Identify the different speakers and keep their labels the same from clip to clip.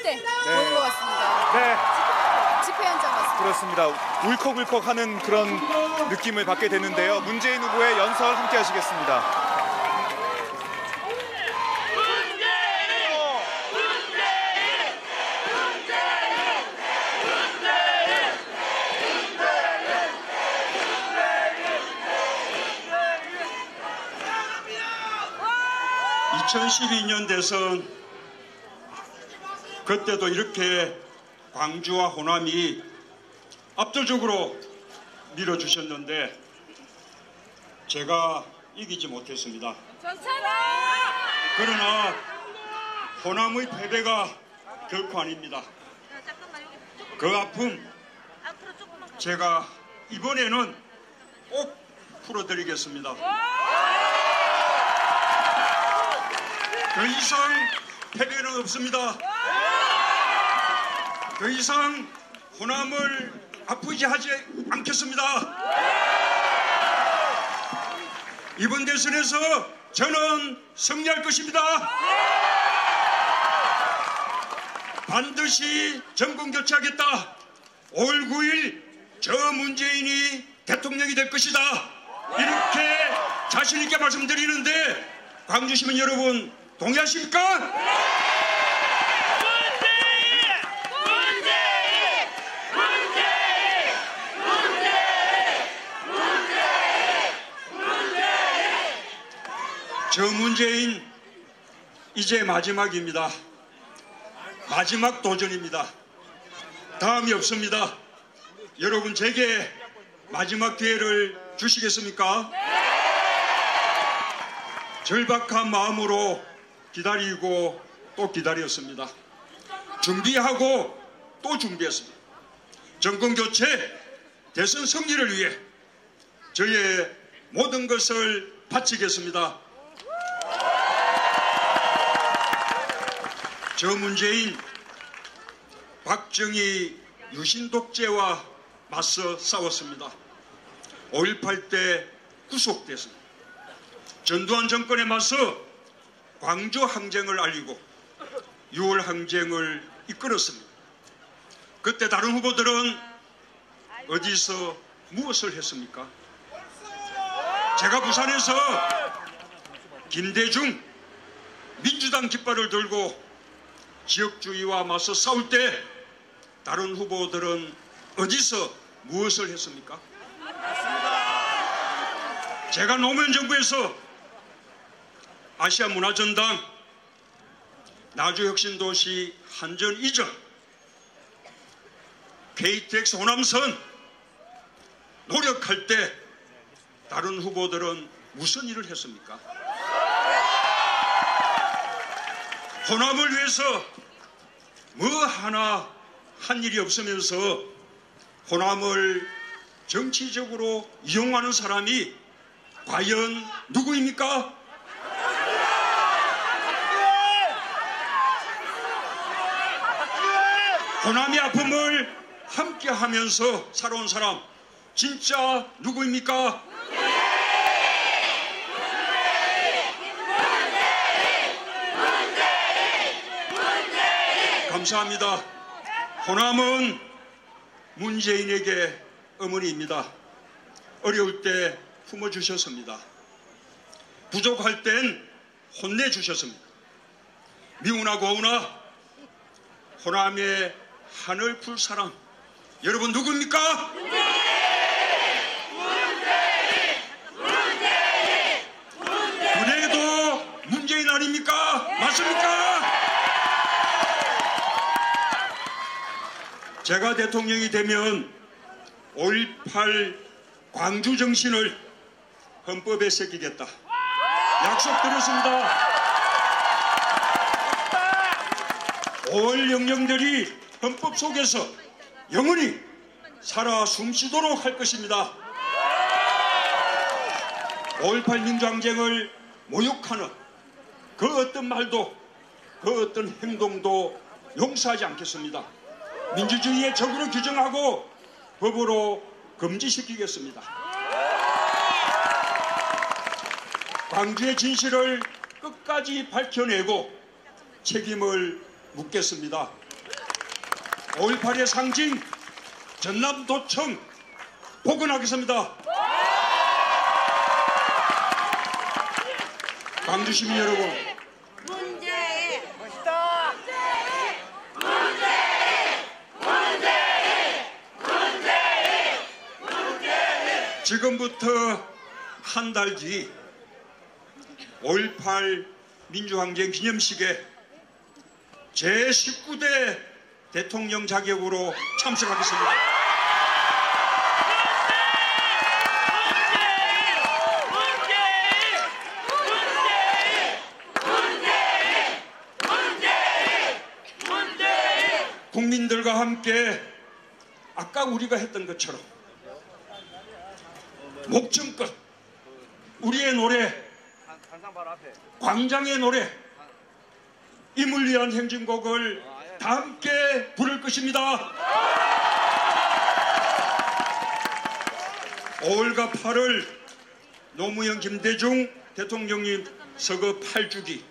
Speaker 1: 때 보는 것 같습니다.
Speaker 2: 네.
Speaker 1: 집회 현장 같습니다.
Speaker 2: 그렇습니다. 울컥울컥하는 그런 느낌을 받게 되는데요. 문재인 후보의 연설 함께 하시겠습니다.
Speaker 3: 2012년 대선 그때도 이렇게 광주와 호남이 압도적으로 밀어주셨는데 제가 이기지 못했습니다. 그러나 호남의 패배가 결코 아닙니다. 그 아픔 제가 이번에는 꼭 풀어드리겠습니다. 더 이상 패배는 없습니다. 더 이상 호남을 아프게 하지 않겠습니다. 이번 대선에서 저는 승리할 것입니다. 반드시 정권 교체하겠다. 5월 9일 저 문재인이 대통령이 될 것이다. 이렇게 자신 있게 말씀드리는데 광주 시민 여러분 동의하십니까? 저 문재인 이제 마지막입니다. 마지막 도전입니다. 다음이 없습니다. 여러분 제게 마지막 기회를 주시겠습니까? 절박한 마음으로 기다리고 또 기다렸습니다. 준비하고 또 준비했습니다. 정권교체, 대선 승리를 위해 저의 모든 것을 바치겠습니다. 저 문재인, 박정희 유신 독재와 맞서 싸웠습니다. 5.18 때 구속됐습니다. 전두환 정권에 맞서 광주 항쟁을 알리고 6월 항쟁을 이끌었습니다. 그때 다른 후보들은 어디서 무엇을 했습니까? 제가 부산에서 김대중 민주당 깃발을 들고 지역주의와 맞서 싸울 때 다른 후보들은 어디서 무엇을 했습니까? 제가 노무현 정부에서 아시아 문화전당, 나주혁신도시 한전 이전, KTX 호남선 노력할 때 다른 후보들은 무슨 일을 했습니까? 호남을 위해서 뭐 하나 한 일이 없으면서 호남을 정치적으로 이용하는 사람이 과연 누구입니까? 호남의 아픔을 함께 하면서 살아온 사람 진짜 누구입니까? 감사합니다. 호남은 문재인에게 어머니입니다. 어려울 때 품어주셨습니다. 부족할 땐 혼내주셨습니다. 미우나 고우나 호남의 하늘 풀 사람 여러분 누구입니까? 그래도 문재인 아닙니까? 맞습니까? 제가 대통령이 되면 5.18 광주 정신을 헌법에 새기겠다. 약속드렸습니다. 5월 영령들이 헌법 속에서 영원히 살아 숨쉬도록 할 것입니다. 5.18 민주항쟁을 모욕하는 그 어떤 말도 그 어떤 행동도 용서하지 않겠습니다. 민주주의의 적으로 규정하고 법으로 금지시키겠습니다. 광주의 진실을 끝까지 밝혀내고 책임을 묻겠습니다. 5.18의 상징 전남도청 복원하겠습니다. 광주시민 여러분, 지금부터 한 달 뒤 5.18 민주항쟁 기념식에 제19대 대통령 자격으로 참석하겠습니다. 국민들과 함께 아까 우리가 했던 것처럼 목청껏 우리의 노래, 광장의 노래, 임을 위한 행진곡을 다 함께 부를 것입니다. 5월과 8월 노무현 김대중 대통령님 서거 8주기,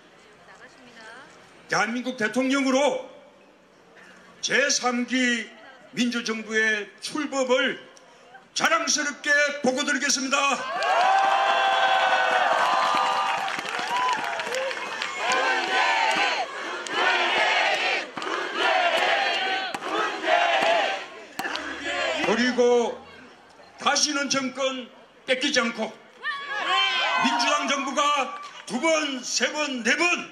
Speaker 3: 대한민국 대통령으로 제3기 민주정부의 출범을 자랑스럽게 보고드리겠습니다. 그리고 다시는 정권 뺏기지 않고 민주당 정부가 2번, 3번, 4번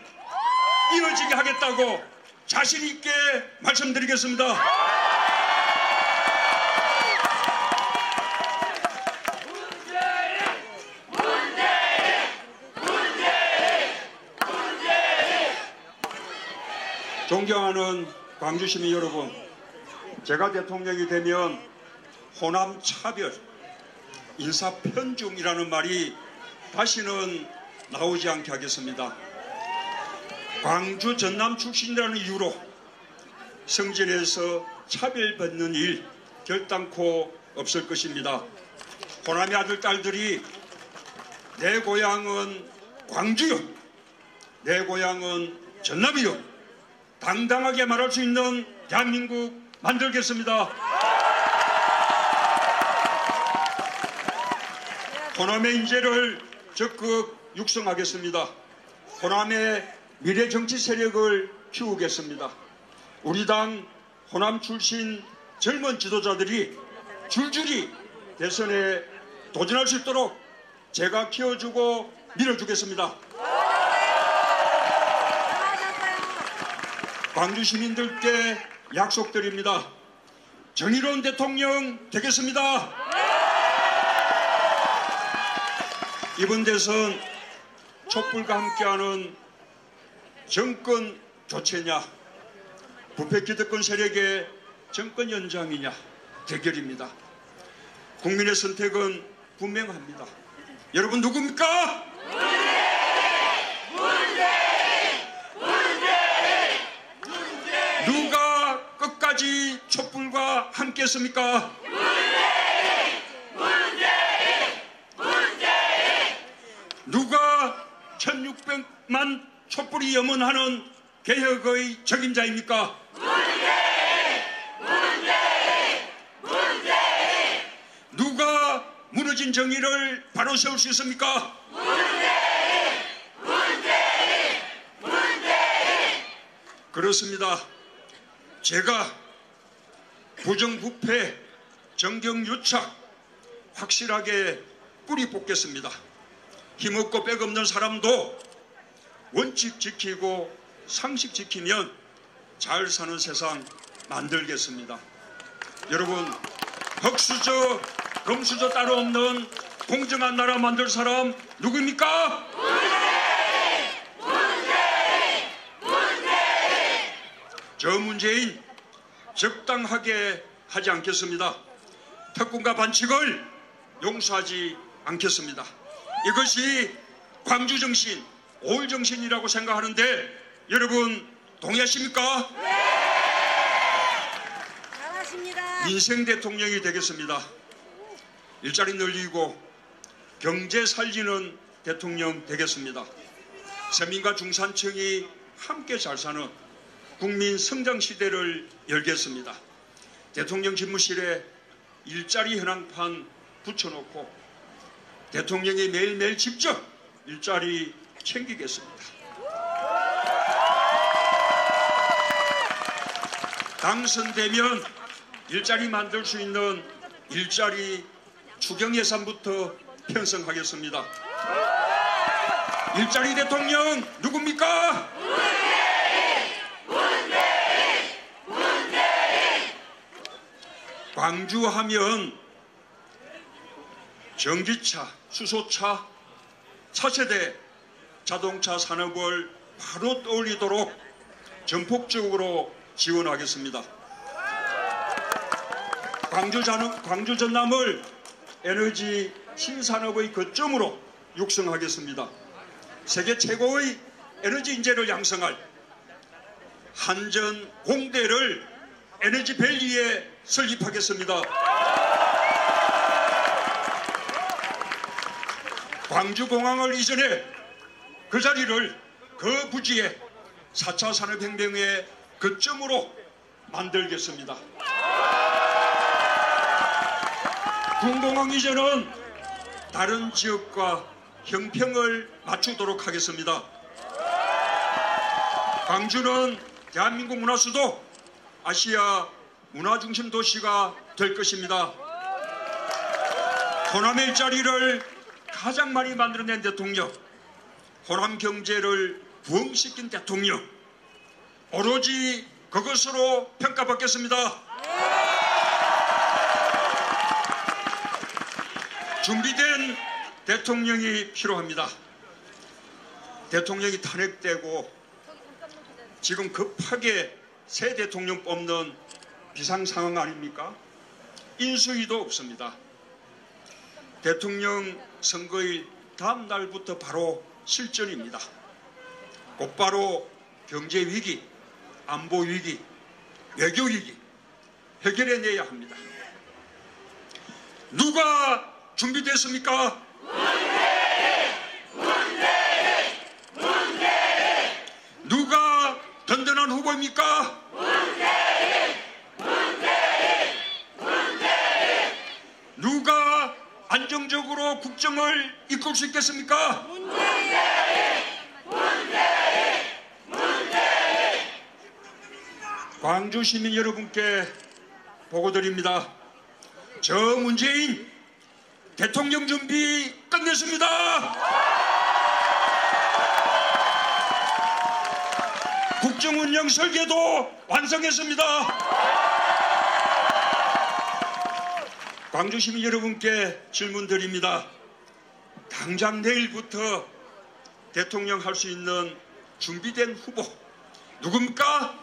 Speaker 3: 이어지게 하겠다고 자신 있게 말씀드리겠습니다. 존경하는 광주시민 여러분, 제가 대통령이 되면 호남 차별, 인사 편중이라는 말이 다시는 나오지 않게 하겠습니다. 광주 전남 출신이라는 이유로 성진에서 차별받는 일 결단코 없을 것입니다. 호남의 아들, 딸들이 내 고향은 광주요, 내 고향은 전남이요 당당하게 말할 수 있는 대한민국 만들겠습니다. 호남의 인재를 적극 육성하겠습니다. 호남의 미래 정치 세력을 키우겠습니다. 우리 당 호남 출신 젊은 지도자들이 줄줄이 대선에 도전할 수 있도록 제가 키워주고 밀어주겠습니다. 광주 시민들께 약속드립니다. 정의로운 대통령 되겠습니다. 이번 대선 촛불과 함께하는 정권 교체냐, 부패 기득권 세력의 정권 연장이냐 대결입니다. 국민의 선택은 분명합니다. 여러분 누굽니까? 누가 끝까지 촛불과 함께 했습니까? 누가 1600만 촛불이 염원하는 개혁의 적임자입니까? 누가 무너진 정의를 바로 세울 수 있습니까? 그렇습니다. 제가 부정부패, 정경유착 확실하게 뿌리 뽑겠습니다. 힘없고 빽없는 사람도 원칙 지키고 상식 지키면 잘 사는 세상 만들겠습니다. 여러분, 흑수저, 금수저 따로 없는 공정한 나라 만들 사람 누구입니까? 저 문재인 적당하게 하지 않겠습니다. 특권과 반칙을 용서하지 않겠습니다. 이것이 광주 정신, 5.18 정신이라고 생각하는데 여러분 동의하십니까?
Speaker 4: 잘하십니다.
Speaker 3: 민생 대통령이 되겠습니다. 일자리 늘리고 경제 살리는 대통령 되겠습니다. 서민과 중산층이 함께 잘 사는 국민 성장 시대를 열겠습니다. 대통령 집무실에 일자리 현황판 붙여놓고 대통령이 매일매일 직접 일자리 챙기겠습니다. 당선되면 일자리 만들 수 있는 일자리 추경 예산부터 편성하겠습니다. 일자리 대통령 누굽니까? 광주 하면 전기차, 수소차, 차세대 자동차 산업을 바로 떠올리도록 전폭적으로 지원하겠습니다. 광주 전남을 에너지 신산업의 거점으로 육성하겠습니다. 세계 최고의 에너지 인재를 양성할 한전 공대를 에너지밸리에 설립하겠습니다. 광주공항을 이전해 그 자리를 그 부지에 4차 산업혁명의 거점으로 만들겠습니다. 군공항 이전은 다른 지역과 형평을 맞추도록 하겠습니다. 광주는 대한민국 문화수도, 아시아 문화중심 도시가 될 것입니다. 호남의 일자리를 가장 많이 만들어낸 대통령, 호남 경제를 부흥시킨 대통령, 오로지 그것으로 평가받겠습니다. 준비된 대통령이 필요합니다. 대통령이 탄핵되고 지금 급하게 새 대통령 뽑는 비상상황 아닙니까? 인수위도 없습니다. 대통령 선거일 다음 날부터 바로 실전입니다. 곧바로 경제위기, 안보위기, 외교위기 해결해내야 합니다. 누가 준비됐습니까? 누가 든든한 후보입니까? 누가 안정적으로 국정을 이끌 수 있겠습니까? 광주 시민 여러분께 보고드립니다. 저 문재인 대통령 준비 끝냈습니다. 국정 운영 설계도 완성했습니다. 광주 시민 여러분께 질문 드립니다. 당장 내일부터 대통령 할 수 있는 준비된 후보 누굽니까?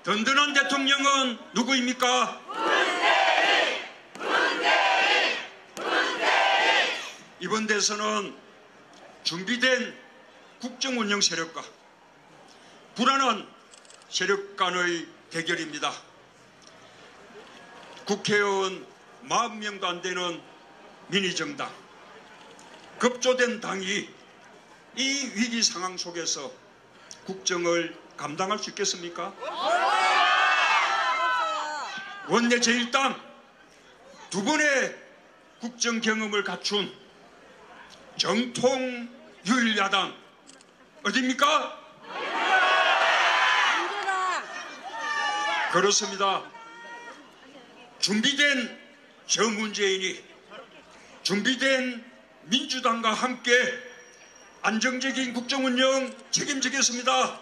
Speaker 3: 든든한 대통령은 누구입니까? 이번 대선은 준비된 국정운영 세력과 불안한 세력 간의 대결입니다. 국회의원 40명도 안 되는 미니정당, 급조된 당이 이 위기 상황 속에서 국정을 감당할 수 있겠습니까? 원내 제1당 두 번의 국정 경험을 갖춘 정통 유일야당 어디입니까? 그렇습니다. 준비된 저 문재인이 준비된 민주당과 함께 안정적인 국정운영 책임지겠습니다.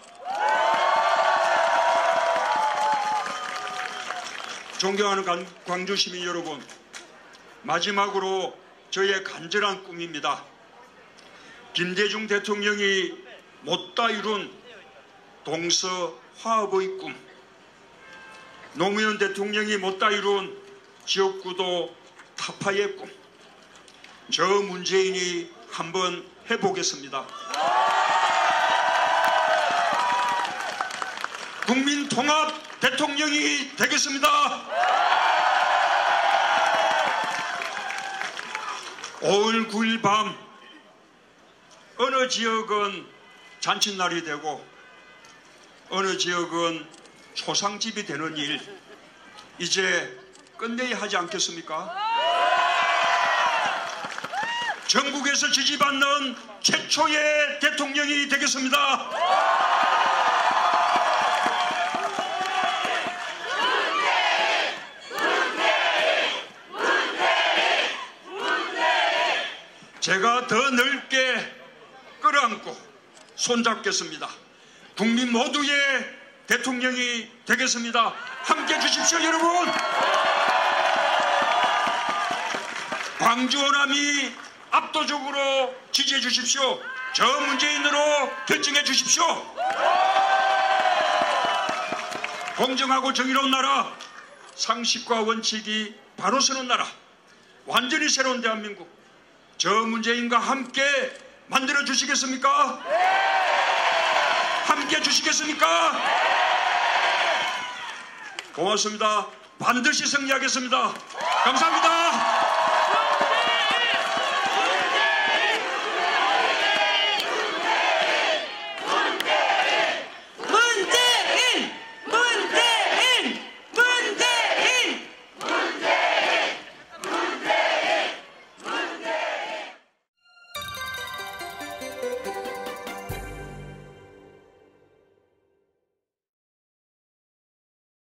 Speaker 3: 존경하는 광주 시민 여러분, 마지막으로 저의 간절한 꿈입니다. 김대중 대통령이 못다 이룬 동서화합의 꿈, 노무현 대통령이 못다 이룬 지역구도 타파의 꿈, 저 문재인이 한번 해보겠습니다. 국민 통합 대통령이 되겠습니다. 5월 9일 밤 어느 지역은 잔칫날이 되고 어느 지역은 초상집이 되는 일, 이제 끝내야 하지 않겠습니까? 전국에서 지지받는 최초의 대통령이 되겠습니다. 제가 더 넓게 끌어안고 손잡겠습니다. 국민 모두의 대통령이 되겠습니다. 함께해 주십시오, 여러분. 광주 호남이 압도적으로 지지해 주십시오. 저 문재인으로 결정해 주십시오. 공정하고 정의로운 나라, 상식과 원칙이 바로 서는 나라, 완전히 새로운 대한민국, 저 문재인과 함께 만들어 주시겠습니까? 함께 주시겠습니까? 고맙습니다. 반드시 승리하겠습니다. 감사합니다.